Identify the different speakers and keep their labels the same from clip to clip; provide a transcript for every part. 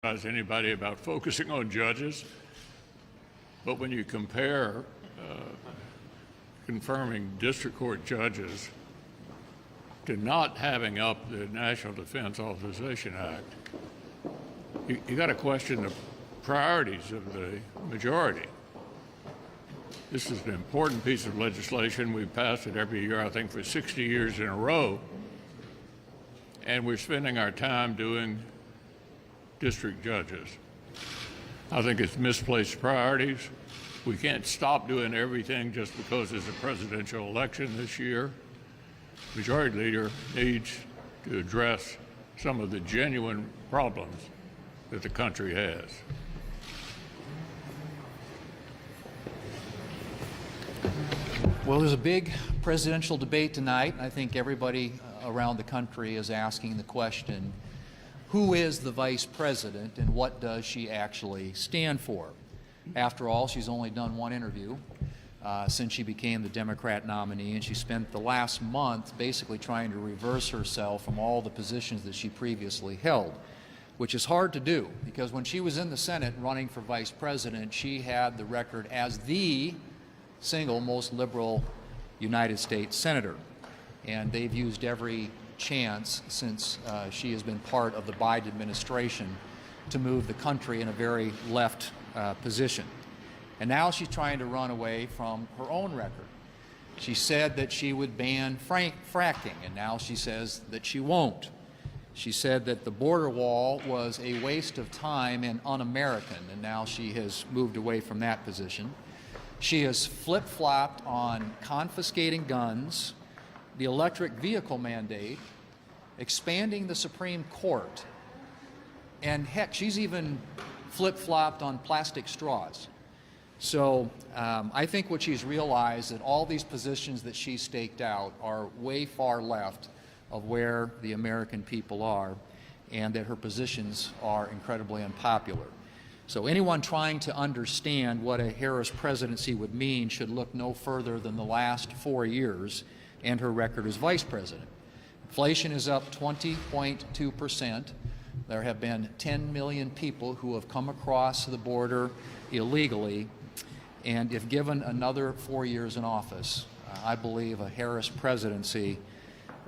Speaker 1: As anybody about focusing on judges, but when you compare confirming district court judges to not having up the National Defense Authorization Act, you got to question the priorities of the majority. This is an important piece of legislation. We've passed it every year, I think, for 60 years in a row, and we're spending our time doing district judges. I think it's misplaced priorities. We can't stop doing everything just because there's a presidential election this year. Majority Leader needs to address some of the genuine problems that the country has.
Speaker 2: Well, there's a big presidential debate tonight. I think everybody around the country is asking the question, who is the vice president and what does she actually stand for? After all, she's only done one interview since she became the Democrat nominee, and she spent the last month basically trying to reverse herself from all the positions that she previously held, which is hard to do because when she was in the Senate running for vice president, she had the record as the single most liberal United States senator. And they've used every chance since she has been part of the Biden administration to move the country in a very left position. And now she's trying to run away from her own record. She said that she would ban fracking, and now she says that she won't. She said that the border wall was a waste of time and un-American, and now she has moved away from that position. She has flip-flopped on confiscating guns, the electric vehicle mandate, expanding the Supreme Court, and heck, she's even flip-flopped on plastic straws. So I think what she's realized that all these positions that she staked out are way far left of where the American people are, and that her positions are incredibly unpopular. So anyone trying to understand what a Harris presidency would mean should look no further than the last 4 years and her record as vice president. Inflation is up 20.2%. There have been 10 million people who have come across the border illegally, and if given another 4 years in office, I believe a Harris presidency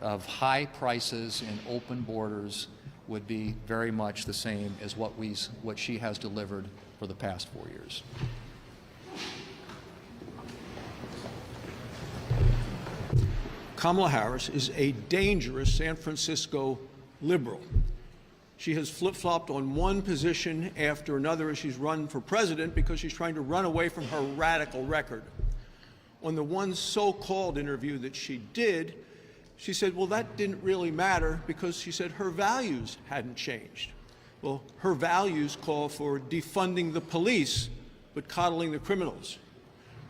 Speaker 2: of high prices and open borders would be very much the same as what she has delivered for the past 4 years.
Speaker 3: Kamala Harris is a dangerous San Francisco liberal. She has flip-flopped on one position after another as she's run for president because she's trying to run away from her radical record. On the one so-called interview that she did, she said, well, that didn't really matter because she said her values hadn't changed. Well, her values call for defunding the police, but coddling the criminals.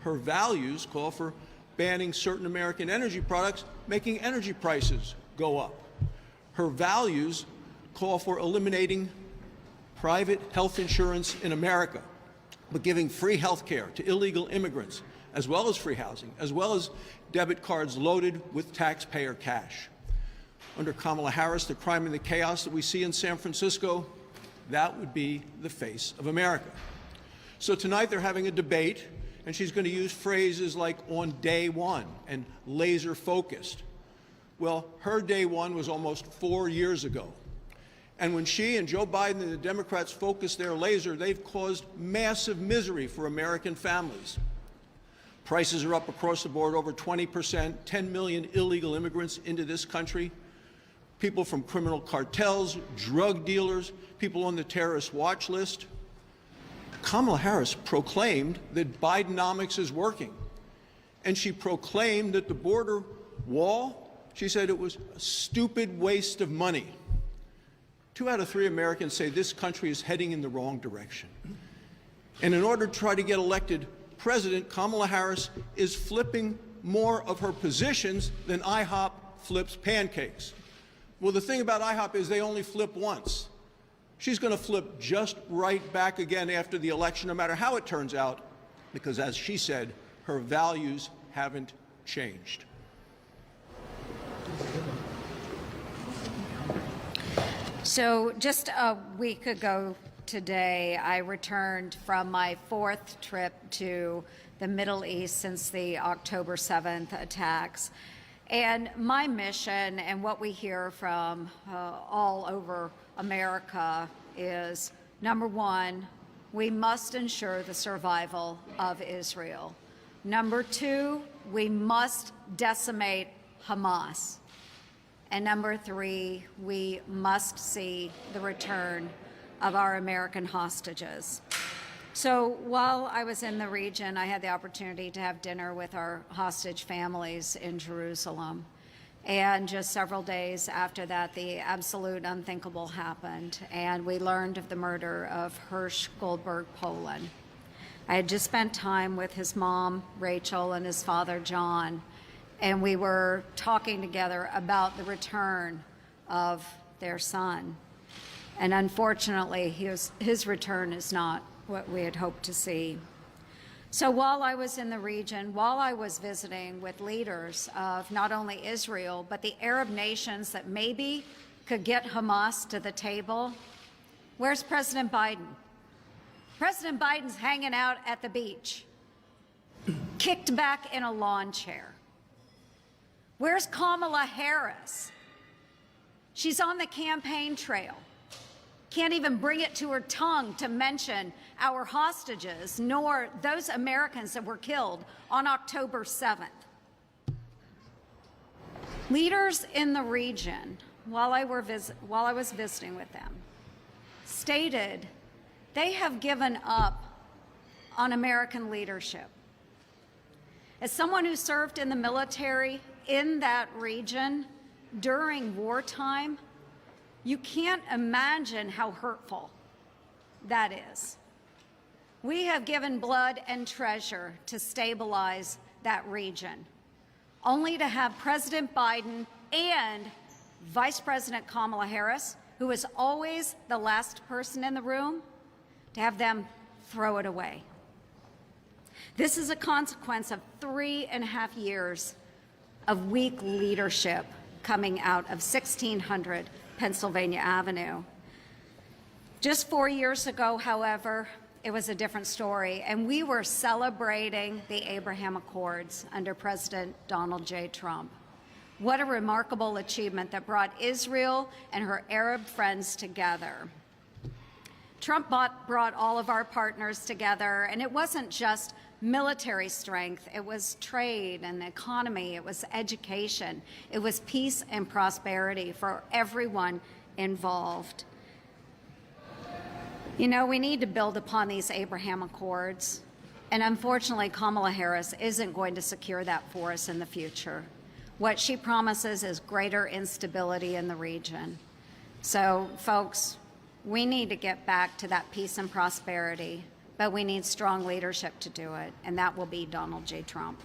Speaker 3: Her values call for banning certain American energy products, making energy prices go up. Her values call for eliminating private health insurance in America, but giving free health care to illegal immigrants, as well as free housing, as well as debit cards loaded with taxpayer cash. Under Kamala Harris, the crime and the chaos that we see in San Francisco, that would be the face of America. So tonight they're having a debate, and she's going to use phrases like on day one and laser focused. Well, her day one was almost 4 years ago. And when she and Joe Biden and the Democrats focus their laser, they've caused massive misery for American families. Prices are up across the board over 20%, 10 million illegal immigrants into this country, people from criminal cartels, drug dealers, people on the terrorist watch list. Kamala Harris proclaimed that Bidenomics is working. And she proclaimed that the border wall, she said it was a stupid waste of money. 2 out of 3 Americans say this country is heading in the wrong direction. And in order to try to get elected president, Kamala Harris is flipping more of her positions than IHOP flips pancakes. Well, the thing about IHOP is they only flip once. She's going to flip just right back again after the election, no matter how it turns out, because as she said, her values haven't changed.
Speaker 4: So just a week ago, today. I returned from my 4th trip to the Middle East since the October 7th attacks. And my mission and what we hear from all over America is, number one, we must ensure the survival of Israel. Number two, we must decimate Hamas. And number three, we must see the return of our American hostages. So while I was in the region, I had the opportunity to have dinner with our hostage families in Jerusalem. And just several days after that, the absolute unthinkable happened, and we learned of the murder of Hersh Goldberg Poland. I had just spent time with his mom, Rachel, and his father, John, and we were talking together about the return of their son. And unfortunately, his return is not what we had hoped to see. So while I was in the region, while I was visiting with leaders of not only Israel, but the Arab nations that maybe could get Hamas to the table, where's President Biden? President Biden's hanging out at the beach, kicked back in a lawn chair. Where's Kamala Harris? She's on the campaign trail. Can't even bring it to her tongue to mention our hostages, nor those Americans that were killed on October 7th. Leaders in the region, while I was visiting with them, stated they have given up on American leadership. As someone who served in the military in that region during wartime, you can't imagine how hurtful that is. We have given blood and treasure to stabilize that region, only to have President Biden and Vice President Kamala Harris, who is always the last person in the room, to have them throw it away. This is a consequence of 3.5 years of weak leadership coming out of 1600 Pennsylvania Avenue. Just 4 years ago, however, it was a different story, and we were celebrating the Abraham Accords under President Donald J. Trump. What a remarkable achievement that brought Israel and her Arab friends together. Trump brought all of our partners together, and it wasn't just military strength, it was trade and economy, it was education, it was peace and prosperity for everyone involved. You know, we need to build upon these Abraham Accords, and unfortunately, Kamala Harris isn't going to secure that for us in the future. What she promises is greater instability in the region. So, folks, we need to get back to that peace and prosperity, but we need strong leadership to do it, and that will be Donald J. Trump.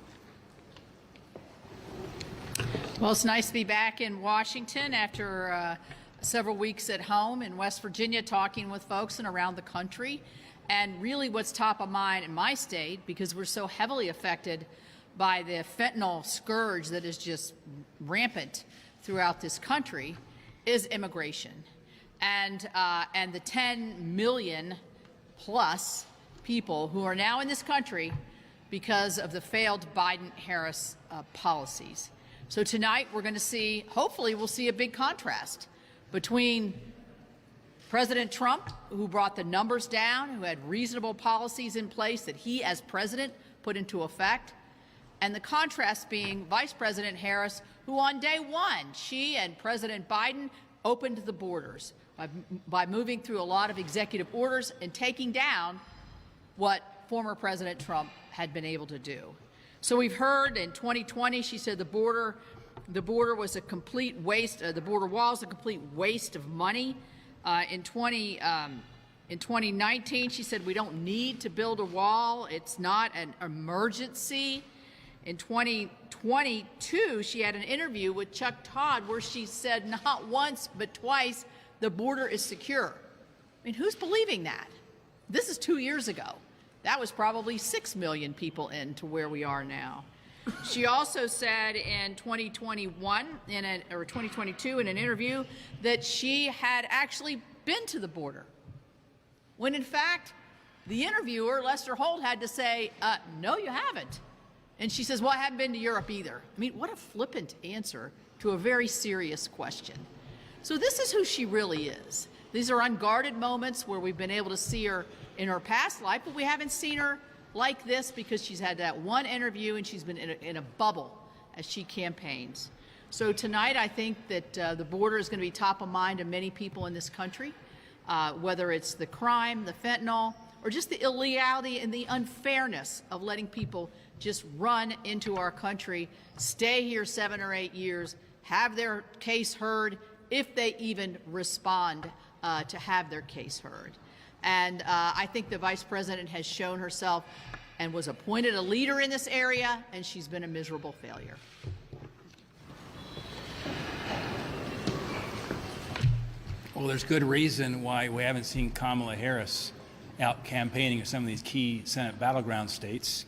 Speaker 5: Well, it's nice to be back in Washington after several weeks at home in West Virginia talking with folks and around the country. And really what's top of mind in my state, because we're so heavily affected by the fentanyl scourge that is just rampant throughout this country, is immigration. And the 10 million plus people who are now in this country because of the failed Biden-Harris policies. So tonight we're going to see, hopefully we'll see a big contrast between President Trump, who brought the numbers down, who had reasonable policies in place that he as president put into effect, and the contrast being Vice President Harris, who on day one, she and President Biden opened the borders by moving through a lot of executive orders and taking down what former President Trump had been able to do. So we've heard in 2020, she said the border was a complete waste, the border wall is a complete waste of money. In 2019, she said we don't need to build a wall. It's not an emergency. In 2022, she had an interview with Chuck Todd where she said not once but twice the border is secure. I mean, who's believing that? This is 2 years ago. That was probably 6 million people into where we are now. She also said in 2021 or 2022 in an interview that she had actually been to the border when in fact, the interviewer, Lester Holt, had to say, no, you haven't. And she says, well, I haven't been to Europe either. I mean, what a flippant answer to a very serious question. So this is who she really is. These are unguarded moments where we've been able to see her in her past life, but we haven't seen her like this because she's had that one interview and she's been in a bubble as she campaigns. So tonight, I think that the border is going to be top of mind of many people in this country, whether it's the crime, the fentanyl, or just the illegality and the unfairness of letting people just run into our country, stay here 7 or 8 years, have their case heard, if they even respond to have their case heard. And I think the Vice President has shown herself and was appointed a leader in this area, and she's been a miserable failure.
Speaker 6: Well, there's good reason why we haven't seen Kamala Harris out campaigning in some of these key Senate battleground states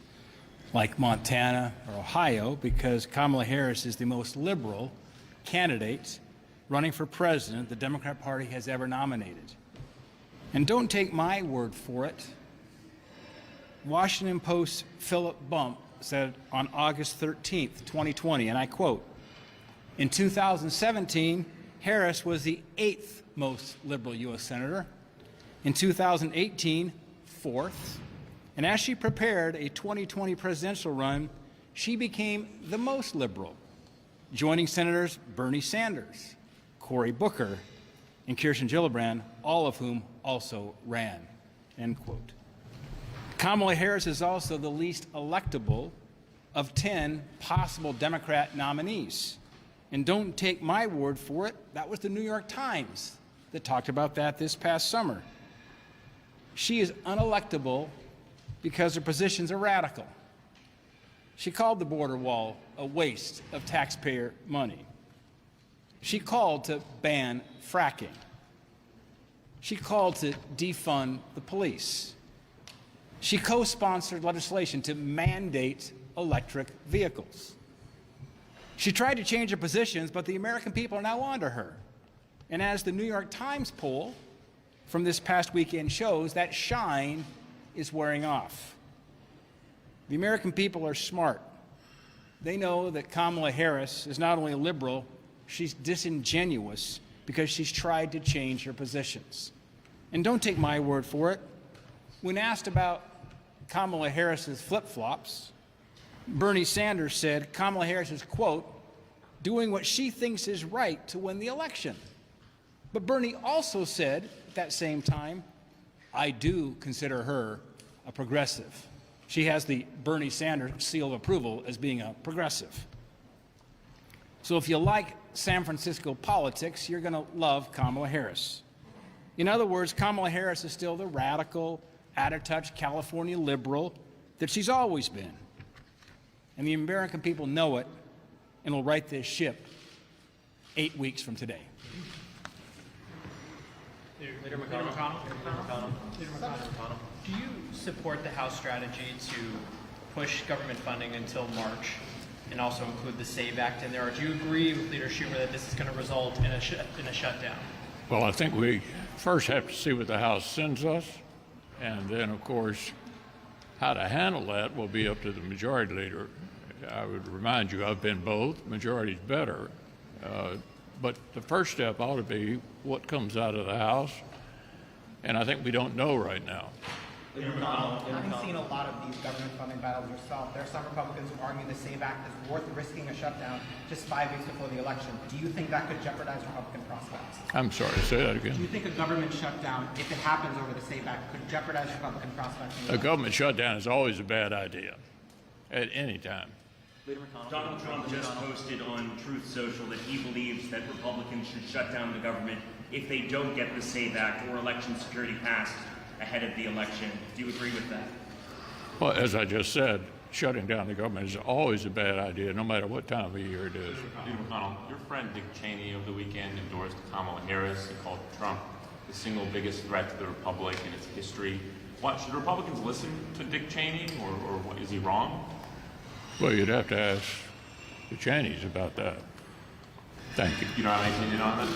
Speaker 6: like Montana or Ohio, because Kamala Harris is the most liberal candidate running for president the Democrat Party has ever nominated. And don't take my word for it. Washington Post Philip Bump said on August 13th, 2020, and I quote, in 2017, Harris was the 8th most liberal U.S. senator. In 2018, 4th. And as she prepared a 2020 presidential run, she became the most liberal, joining Senators Bernie Sanders, Cory Booker, and Kirsten Gillibrand, all of whom also ran, end quote. Kamala Harris is also the least electable of 10 possible Democrat nominees. And don't take my word for it, that was the New York Times that talked about that this past summer. She is unelectable because her positions are radical. She called the border wall a waste of taxpayer money. She called to ban fracking. She called to defund the police. She co-sponsored legislation to mandate electric vehicles. She tried to change her positions, but the American people are now onto her. And as the New York Times poll from this past weekend shows, that shine is wearing off. The American people are smart. They know that Kamala Harris is not only a liberal, she's disingenuous because she's tried to change her positions. And don't take my word for it. When asked about Kamala Harris's flip-flops, Bernie Sanders said Kamala Harris is, quote, doing what she thinks is right to win the election. But Bernie also said at that same time, I do consider her a progressive. She has the Bernie Sanders seal of approval as being a progressive. So if you like San Francisco politics, you're going to love Kamala Harris. In other words, Kamala Harris is still the radical, out-of-touch California liberal that she's always been. And the American people know it and will right this ship 8 weeks from today.
Speaker 7: Leader McConnell. Do you support the House strategy to push government funding until March and also include the SAVE Act in there? Or do you agree with Leader Schumer that this is going to result in a shutdown?
Speaker 1: Well, I think we first have to see what the House sends us, and then, of course, how to handle that will be up to the majority leader. I would remind you, I've been both. Majority's better. But the first step ought to be what comes out of the House, and I think we don't know right now.
Speaker 8: Having seen a lot of these government funding battles yourself, there are some Republicans who argue the SAVE Act is worth risking a shutdown just 5 weeks before the election. Do you think that could jeopardize Republican prospects?
Speaker 1: I'm sorry, say that again.
Speaker 8: Do you think a government shutdown, if it happens over the SAVE Act, could jeopardize Republican prospects?
Speaker 1: A government shutdown is always a bad idea at any time.
Speaker 9: Donald Trump just posted on Truth Social that he believes that Republicans should shut down the government if they don't get the SAVE Act or election security passed ahead of the election. Do you agree with that?
Speaker 1: Well, as I just said, shutting down the government is always a bad idea, no matter what time of year it is.
Speaker 10: Leader McConnell, your friend Dick Cheney over the weekend endorsed Kamala Harris and called Trump the single biggest threat to the Republic in its history. What, should Republicans listen to Dick Cheney, or what, is he wrong?
Speaker 1: Well, you'd have to ask the Cheneys about that. Thank you.
Speaker 10: You don't have any opinion on that?